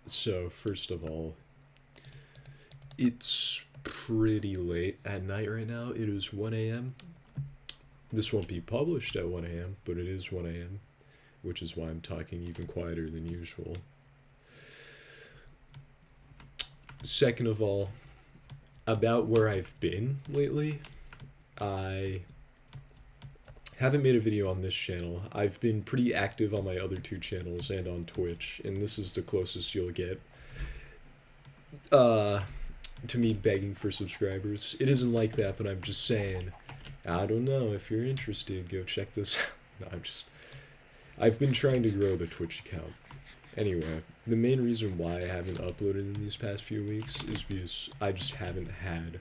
So, first of all, it's pretty late at night right now. It is 1 a.m. This won't be published at 1 a.m., but it is 1 a.m., which is why I'm talking even quieter than usual. Second of all, about where I've been lately, I haven't made a video on this channel. I've been pretty active on my other two channels and on Twitch, and this is the closest you'll get uh, to me begging for subscribers. It isn't like that, but I'm just saying, I don't know, if you're interested, go check this out. No, I've been trying to grow the Twitch account. Anyway, the main reason why I haven't uploaded in these past few weeks is because I just haven't had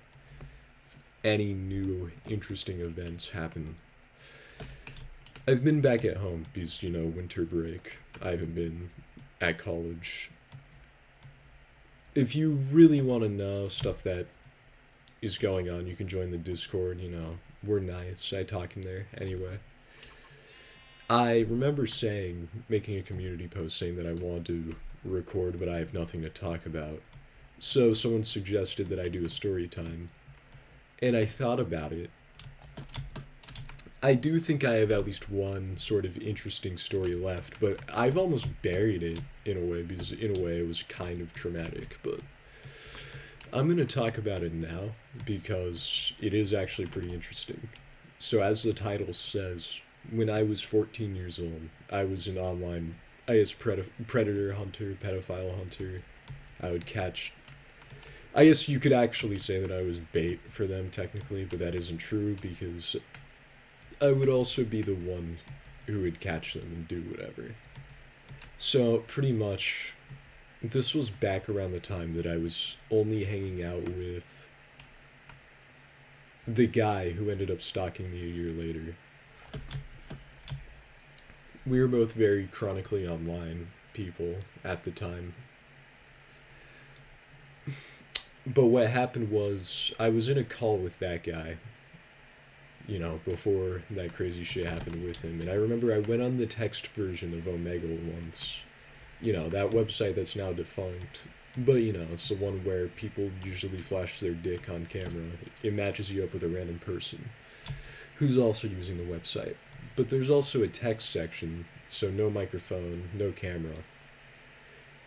any new interesting events happen. I've been back at home because, winter break. I haven't been at college. If you really want to know stuff that is going on, you can join the Discord, We're nice. I talk in there. Anyway. I remember making a community post saying that I wanted to record, but I have nothing to talk about. So someone suggested that I do a story time. And I thought about it. I do think I have at least one sort of interesting story left, but I've almost buried it in a way, because in a way it was kind of traumatic. But I'm going to talk about it now because it is actually pretty interesting. So as the title says, when I was 14 years old, I was an online, predator hunter, pedophile hunter. I would catch. I guess you could actually say that I was bait for them technically, but that isn't true because I would also be the one who would catch them and do whatever. So pretty much, this was back around the time that I was only hanging out with the guy who ended up stalking me a year later. We were both very chronically online people at the time. But what happened was, I was in a call with that guy, before that crazy shit happened with him. And I remember I went on the text version of Omegle once. That website that's now defunct. But, it's the one where people usually flash their dick on camera. It matches you up with a random person who's also using the website. But there's also a text section, so no microphone, no camera.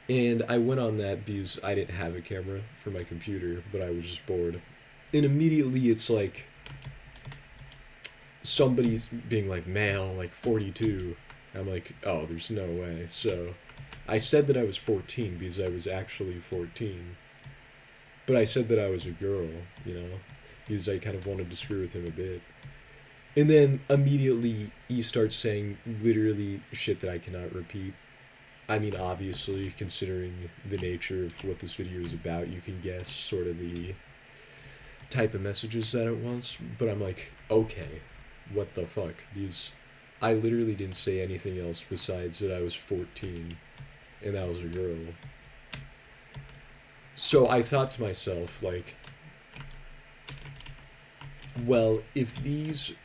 And I went on that because I didn't have a camera for my computer, but I was just bored. And immediately it's like somebody's being like, male, like 42. I'm like, oh, there's no way. So I said that I was 14 because I was actually 14. But I said that I was a girl, because I kind of wanted to screw with him a bit. And then immediately he starts saying literally shit that I cannot repeat. I mean, obviously, considering the nature of what this video is about, you can guess sort of the type of messages that it was. But I'm like, okay, what the fuck? Because I literally didn't say anything else besides that I was 14 and I was a girl. So I thought to myself, like, well, if these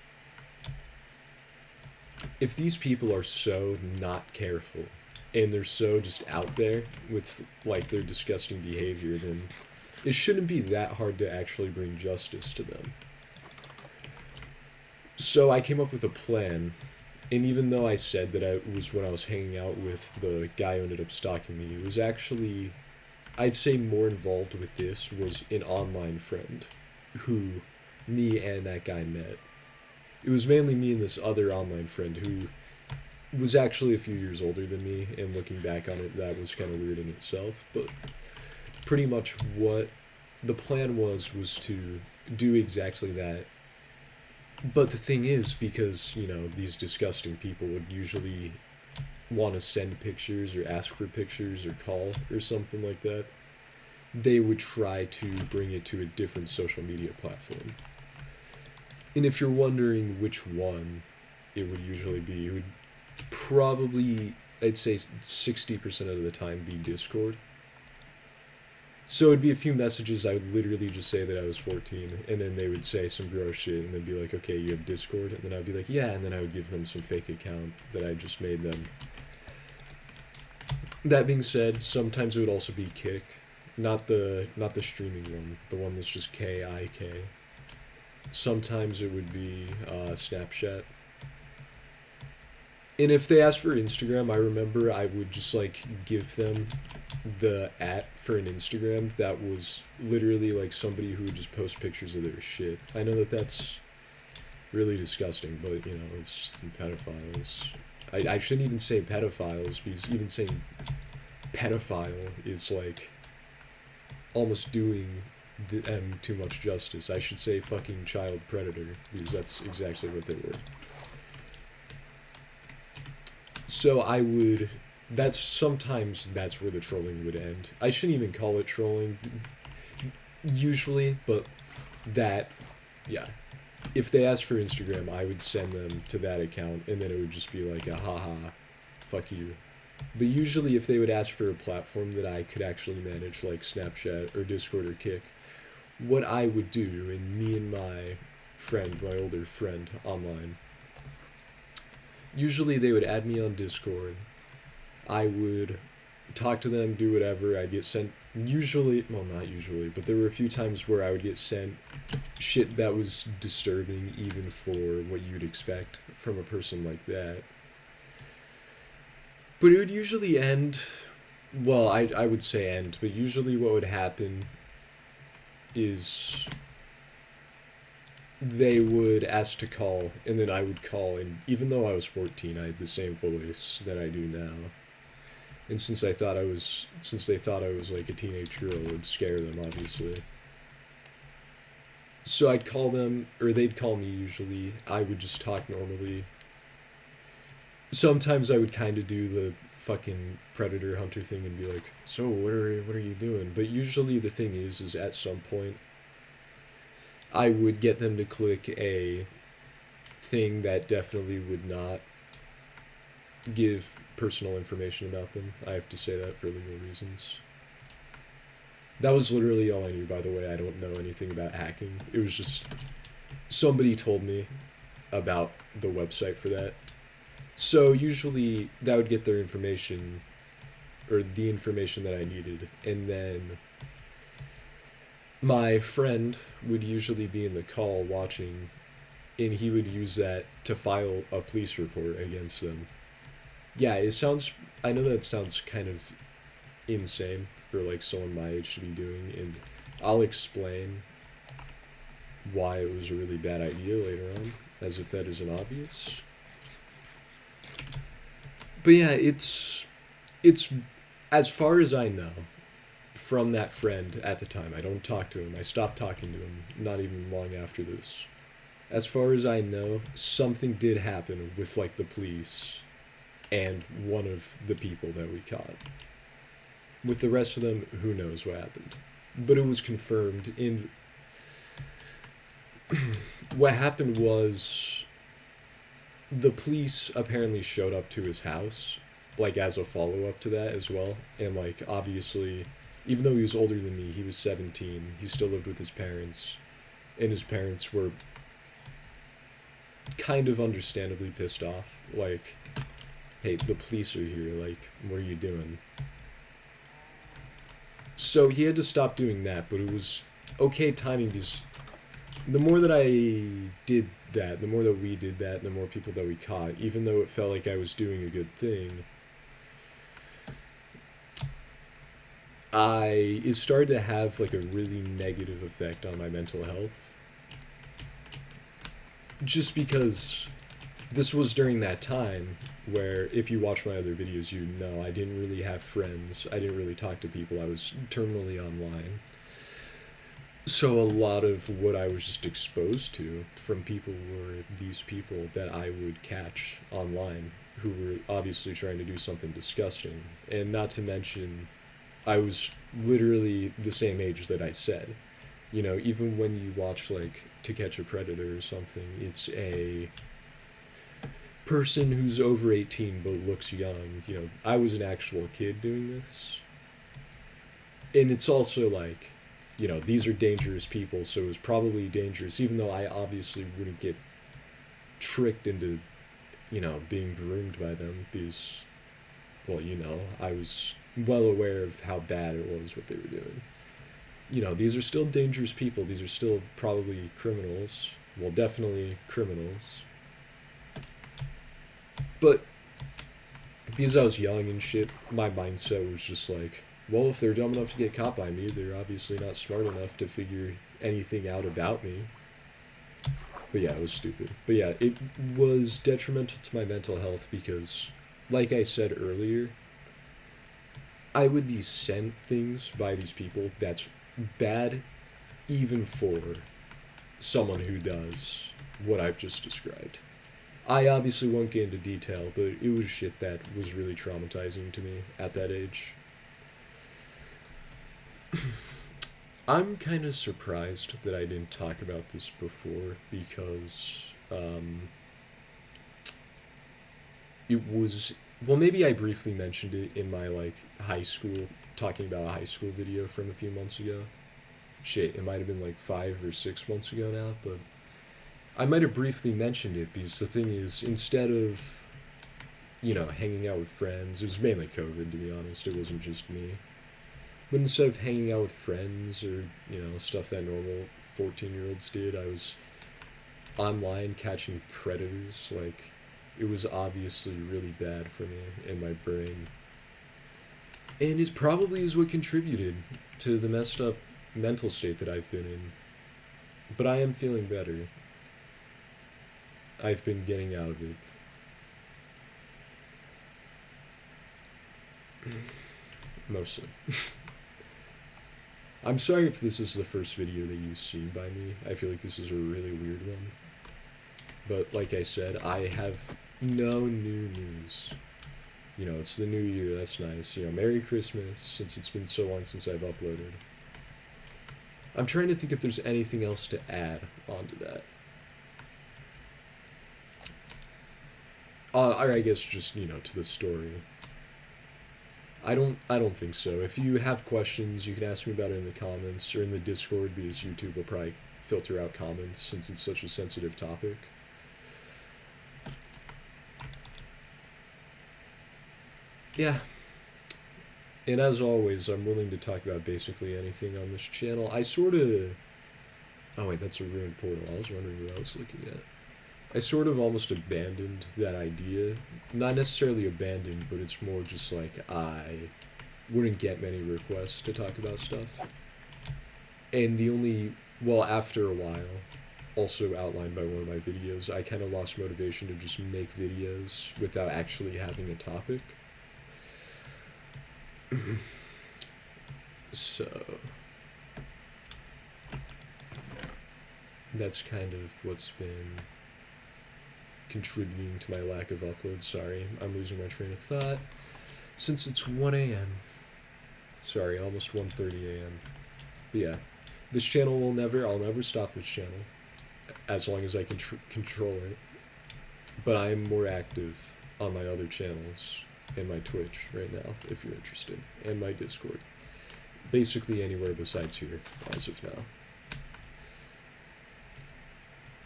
people are so not careful and they're so just out there with like their disgusting behavior, then it shouldn't be that hard to actually bring justice to them. So I came up with a plan, and even though I said that it was when I was hanging out with the guy who ended up stalking me, it was actually, I'd say more involved with this was an online friend who me and that guy met. It was mainly me and this other online friend who was actually a few years older than me, and looking back on it, that was kind of weird in itself. But pretty much what the plan was to do exactly that. But the thing is, because, these disgusting people would usually want to send pictures or ask for pictures or call or something like that, they would try to bring it to a different social media platform. And if you're wondering which one it would usually be, it would probably, I'd say 60% of the time be Discord. So it'd be a few messages. I would literally just say that I was 14, and then they would say some gross shit, and they'd be like, okay, you have Discord? And then I'd be like, yeah, and then I would give them some fake account that I just made them. That being said, sometimes it would also be Kick, not the streaming one, the one that's just KIK. Sometimes it would be Snapchat. And if they asked for Instagram, I remember I would just like give them the for an Instagram that was literally like somebody who would just post pictures of their shit. I know that that's really disgusting, but you know, it's pedophiles. I shouldn't even say pedophiles because even saying pedophile is like almost doing them too much justice. I should say fucking child predator because that's exactly what they were. So I would. That's where the trolling would end. I shouldn't even call it trolling, usually, but that, yeah. If they asked for Instagram, I would send them to that account, and then it would just be like a haha, fuck you. But usually, if they would ask for a platform that I could actually manage, like Snapchat or Discord or Kick, what I would do, and me and my older friend online, usually they would add me on Discord. I would talk to them, do whatever. I'd get sent, usually, well, not usually, but there were a few times where I would get sent shit that was disturbing, even for what you'd expect from a person like that. But it would usually end, well, I would say end, but usually what would happen is they would ask to call, and then I would call, and even though I was 14, I had the same voice that I do now. And since they thought I was like a teenage girl, it would scare them, obviously. So I'd call them, or they'd call me usually. I would just talk normally. Sometimes I would kind of do the fucking predator hunter thing and be like, "So what are you doing?" But usually the thing is at some point I would get them to click a thing that definitely would not give personal information about them. I have to say that for legal reasons. That was literally all I knew, by the way. I don't know anything about hacking. It was just somebody told me about the website for that. So usually that would get their information, or the information that I needed, and then my friend would usually be in the call watching, and he would use that to file a police report against them. Yeah, it sounds. I know that sounds kind of insane for like someone my age to be doing, and I'll explain why it was a really bad idea later on, as if that isn't obvious. But yeah, it's as far as I know from that friend at the time. I don't talk to him. I stopped talking to him not even long after this. As far as I know, something did happen with like the police and one of the people that we caught. With the rest of them, who knows what happened. But it was confirmed in what happened was the police apparently showed up to his house, like as a follow up to that as well. And like obviously, even though he was older than me, he was 17. He still lived with his parents, and his parents were kind of understandably pissed off. Like, hey, the police are here. Like, what are you doing? So he had to stop doing that, but it was okay timing because the more that I did that, the more that we did that, the more people that we caught, even though it felt like I was doing a good thing, it started to have like a really negative effect on my mental health. Just because this was during that time where, if you watch my other videos, you know I didn't really have friends. I didn't really talk to people. I was terminally online. So a lot of what I was just exposed to from people were these people that I would catch online who were obviously trying to do something disgusting. And not to mention, I was literally the same age that I said. You know, even when you watch like To Catch a Predator or something, it's a person who's over 18 but looks young. You know, I was an actual kid doing this. And it's also like, you know, these are dangerous people, so it was probably dangerous, even though I obviously wouldn't get tricked into, you know, being groomed by them because, well, you know, I was well aware of how bad it was what they were doing. You know, these are still dangerous people. These are still probably criminals. Well, definitely criminals. But because I was young and shit, my mindset was just like, well, if they're dumb enough to get caught by me, they're obviously not smart enough to figure anything out about me. But yeah, it was stupid. But yeah, it was detrimental to my mental health because, like I said earlier, I would be sent things by these people that's bad even for someone who does what I've just described. I obviously won't get into detail, but it was shit that was really traumatizing to me at that age. I'm kind of surprised that I didn't talk about this before because it was, well, maybe I briefly mentioned it in my like high school, talking about a high school video from a few months ago. Shit, it might have been like 5 or 6 months ago now, but I might have briefly mentioned it because the thing is, instead of, you know, hanging out with friends, it was mainly COVID to be honest, it wasn't just me. But instead of hanging out with friends or, you know, stuff that normal 14-year-olds did, I was online catching predators. Like, it was obviously really bad for me in my brain. And it probably is what contributed to the messed up mental state that I've been in. But I am feeling better. I've been getting out of it. Mostly. I'm sorry if this is the first video that you've seen by me. I feel like this is a really weird one. But like I said, I have no new news. You know, it's the new year, that's nice. You know, Merry Christmas, since it's been so long since I've uploaded. I'm trying to think if there's anything else to add onto that. Or I guess just, you know, to the story. I don't think so. If you have questions, you can ask me about it in the comments or in the Discord because YouTube will probably filter out comments since it's such a sensitive topic. Yeah. And as always, I'm willing to talk about basically anything on this channel. I sort of... Oh wait, that's a ruined portal. I was wondering what I was looking at. I sort of almost abandoned that idea. Not necessarily abandoned, but it's more just like I wouldn't get many requests to talk about stuff. And the only, well, after a while, also outlined by one of my videos, I kind of lost motivation to just make videos without actually having a topic. So that's kind of what's been contributing to my lack of uploads. Sorry, I'm losing my train of thought. Since it's 1 a.m. Sorry, almost 1:30 a.m. But yeah, this channel will never, I'll never stop this channel as long as I can control it. But I am more active on my other channels and my Twitch right now, if you're interested, and my Discord. Basically anywhere besides here, as of now.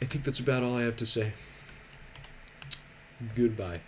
I think that's about all I have to say. Goodbye.